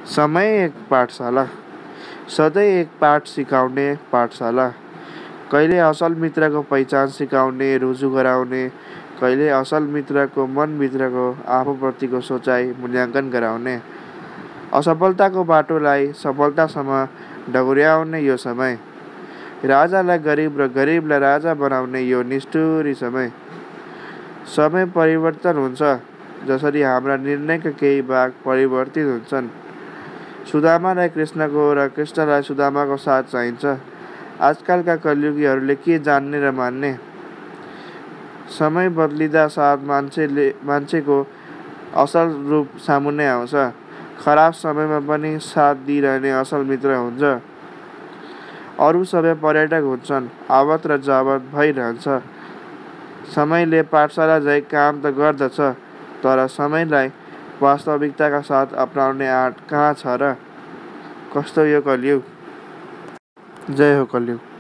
समय एक पाठशाला, सधैँ एक पाठ सिकाउने पाठशाला। कहिले असल मित्रको पहिचान सिकाउने, रुजु गराउने, कहिले असल मित्रको मनभित्रको आफूप्रतिको सोचाइ मूल्याङ्कन गराउने, असफलताको बाटोलाई सफलतासम्म डगर्याउने यो समय, राजालाई गरिब र गरिबलाई राजा बनाउने यो निष्ठुरी समय। समय परिवर्तन हुन्छ, जसरी हाम्रा निर्णयका केही भाग परिवर्तित हुन्छन्। सुदामालाई कृष्णको र कृष्णलाई सुदामाको साथ चाहिन्छ। आजकलका कलियुगीहरूले के जान्ने र मान्ने? समय बदलिँदा साथ मान्छेको असल रूप सामुन्ने आउँछ। खराब समयमा पनि साथ दिइरहने असल मित्र हुन्छ। अरू सबै पर्यटक हुन्छन्, आवत र जावत भइरहन्छ। समयले पाठशाला झैँ काम त गर्दछ, तर समयलाई वास्तविकताका साथ अपनाउने आँट कहाँ छ र? कस्तो यो कलियुग? जय हो कलियुग।